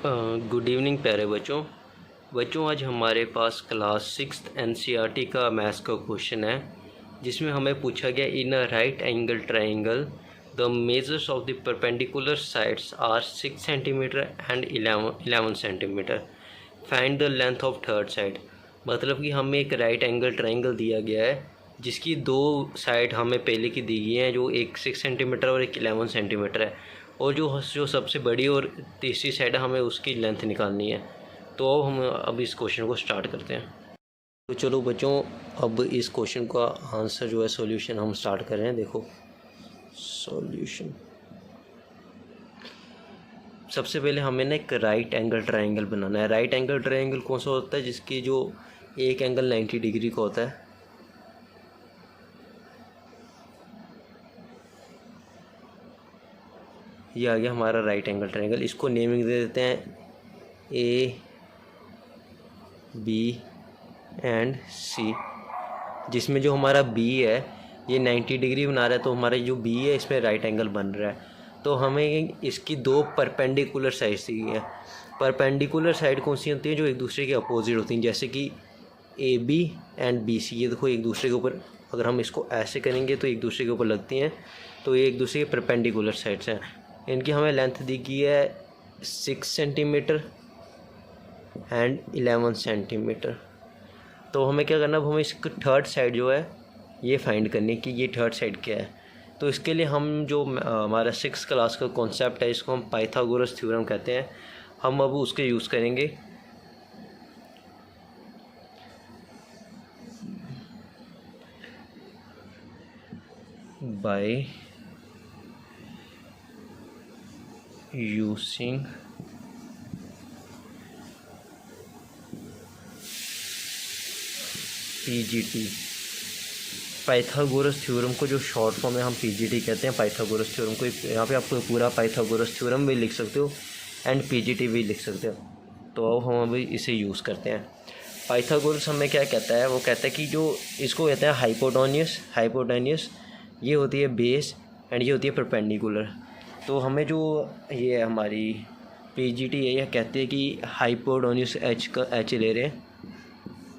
Good evening प्यारे बच्चों आज हमारे पास क्लास 6 एनसीईआरटी का मैथ्स का क्वेश्चन है जिसमें हमें पूछा गया in a right angle triangle the measures of the perpendicular sides are 6 centimetre and 11 centimetre find the length of third side. मतलब कि हमें एक राइट एंगल ट्रायंगल दिया गया है जिसकी दो साइड हमें पहले की दी गई हैं, जो एक 6 सेंटीमीटर और एक 11 सेंटीमीटर है, और जो सबसे बड़ी और तीसरी साइड है हमें उसकी लेंथ निकालनी है। तो अब हम इस क्वेश्चन को स्टार्ट करते हैं। तो चलो बच्चों, अब इस क्वेश्चन का आंसर जो है सॉल्यूशन हम स्टार्ट कर रहे हैं। देखो सॉल्यूशन, सबसे पहले हमें ना एक राइट एंगल ट्रायंगल बनाना है। राइट एंगल ट्रायंगल कौन सा होता है? जिसकी जो एक एंगल 90 डिग्री का होता है। ये आ गया हमारा राइट एंगल ट्रायंगल। इसको नेमिंग दे देते हैं ए बी एंड सी, जिसमें जो हमारा बी है ये 90 डिग्री बना रहा है, तो हमारा जो बी है इसमें राइट एंगल बन रहा है। तो हमें इसकी दो परपेंडिकुलर साइड दी है। परपेंडिकुलर साइड कौन सी होती है? जो एक दूसरे के अपोजिट होती हैं, जैसे कि A B and B C. ये देखो एक दूसरे के ऊपर, अगर हम इसको ऐसे करेंगे तो एक दूसरे के ऊपर लगती हैं, तो ये एक दूसरे के परपेंडिकुलर साइड्स हैं। इनकी हमें लेंथ दी गई है 6 सेंटीमीटर एंड 11 सेंटीमीटर। तो हमें क्या करना है? अब हमें इसकी थर्ड साइड जो है ये फाइंड करनी है कि ये थर्ड साइड क्या है। तो इसके लिए हम जो हमारा 6 क्लास का कॉन्सेप्ट है, इसको हम पाइथागोरस थ्योरम कहते हैं, हम अब उसके यूज़ करेंगे। By using PGT, Pythagoras theorem को जो शॉर्ट फॉर्म में हम पीजीटी कहते हैं। पाइथागोरस थ्योरम को यहाँ पे आप पूरा पाइथागोरस थ्योरम भी लिख सकते हो एंड पीजीटी भी लिख सकते हो। तो अब हम अभी इसे यूज़ करते हैं। पाइथागोरस हमें क्या कहता है? वो कहता है कि जो इसको कहते हैं हाइपोटेन्यूस, ये होती है बेस एंड ये होती है परपेंडिकुलर। तो हमें जो ये हमारी पीजीटी है यह कहती है कि हाइपोटेन्यूस एच ले रहे हैं,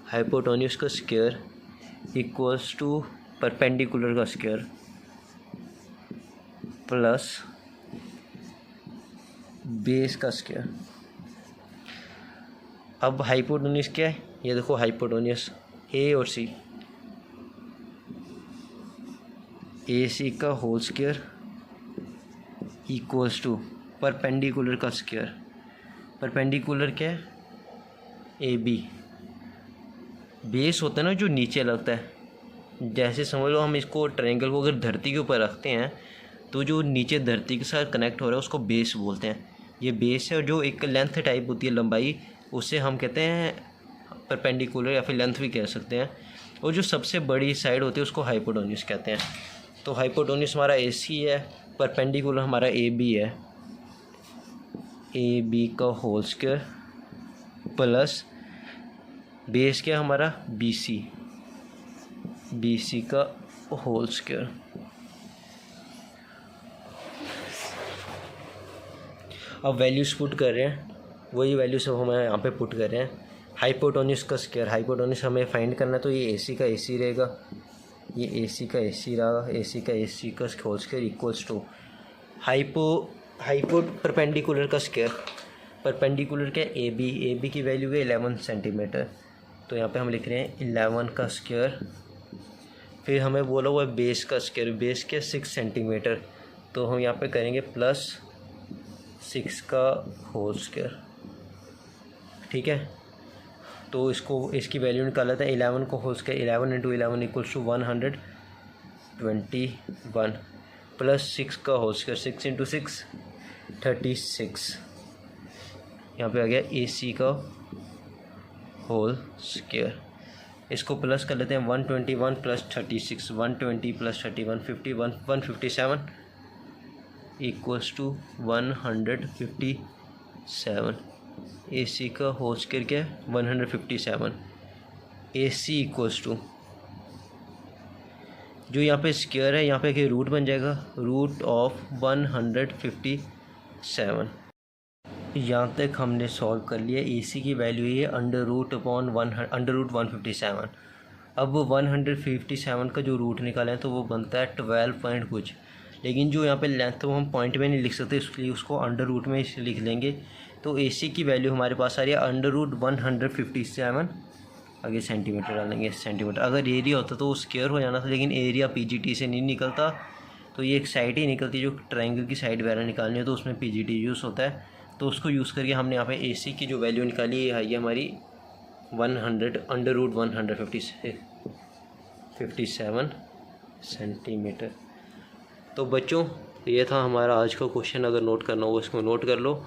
हाइपोटेन्यूस का स्क्वायर इक्वल्स टू परपेंडिकुलर का स्क्वायर प्लस बेस का स्क्वायर। अब हाइपोटेन्यूस क्या है? ये देखो हाइपोटेन्यूस ए और सी, ए सी का whole square equals to perpendicular का स्क्वायर। परपेंडिकुलर क्या है? A B. बेस होता है ना जो नीचे लगता है। जैसे समझ लो हम इसको ट्रायंगल को अगर धरती के ऊपर रखते हैं तो जो नीचे धरती के साथ कनेक्ट हो रहा है उसको बेस बोलते हैं। ये बेस है, और जो एक लेंथ टाइप होती है लंबाई, उसे हम कहते हैं परपेंडिकुलर या फिर लेंथ भी कह सकते हैं। और जो सबसे बड़ी साइड होती है उसको हाइपोटेन्यूस कहते हैं। तो हाइपोटेन्यूस हमारा ए सी है, परपेंडिकुलर हमारा ए बी है, ए बी का होल स्क्वायर प्लस बेस क्या हमारा बी सी, बी सी का होल स्क्वायर। अब वैल्यूज पुट कर रहे हैं, वही वैल्यू सब हम यहाँ पे पुट कर रहे हैं। हाइपोटेन्यूस का स्क्वायर, हाइपोटेन्यूस हमें फाइंड करना है, तो ये ए सी का ए सी रहेगा, ये ए सी का ए सी रहा, ए सी का ए सी का whole square equals to hypo perpendicular का स्क्वायर। परपेंडिकुलर क्या? ए बी की वैल्यू है 11 सेंटीमीटर, तो यहाँ पे हम लिख रहे हैं 11 का स्क्वायर। फिर हमें बोला हुआ बेस का स्क्वायर, बेस क्या? 6 सेंटीमीटर, तो हम यहाँ पे करेंगे प्लस 6 का होल स्क्वायर। ठीक है, तो इसकी वैल्यू निकाला था 11 को whole square, 11 into 11 equals to 121 plus 6 का होल स्क्वायर, 6 इंटू 6 36। यहाँ पे आ गया ए सी का होल स्क्वायर। इसको प्लस कर लेते हैं, 121 plus 36, 120 plus 31 51 157 equals to 157। A C का होल स्क्वायर क्या है? 157। ए सी इक्वल्स टू, जो यहाँ पे स्क्वायर है यहाँ पे कि रूट बन जाएगा, रूट ऑफ 157। यहाँ तक हमने सॉल्व कर लिया। AC की वैल्यू ये √157। अब 157 का जो रूट निकाला है तो वो बनता है 12 पॉइंट कुछ, लेकिन जो यहाँ पे लेंथ तो हम पॉइंट में नहीं लिख सकते, इसलिए उसको अंडर रूट में लिख लेंगे। तो AC की वैल्यू हमारे पास आ रही है √157, आगे सेंटीमीटर डालेंगे, सेंटीमीटर। अगर एरिया होता तो वो स्क्वायर हो जाना था, लेकिन एरिया PGT से नहीं निकलता, तो ये एक साइड ही निकलती, जो ट्रायंगल की साइड वगैरह निकालनी हो तो उसमें PGT यूज़ होता है। तो उसको यूज़ करके हमने यहाँ पे AC की जो वैल्यू निकाली है ये हमारी 100 √157 सेंटीमीटर। तो बच्चों ये था हमारा आज का क्वेश्चन। अगर नोट करना हो इसको नोट कर लो।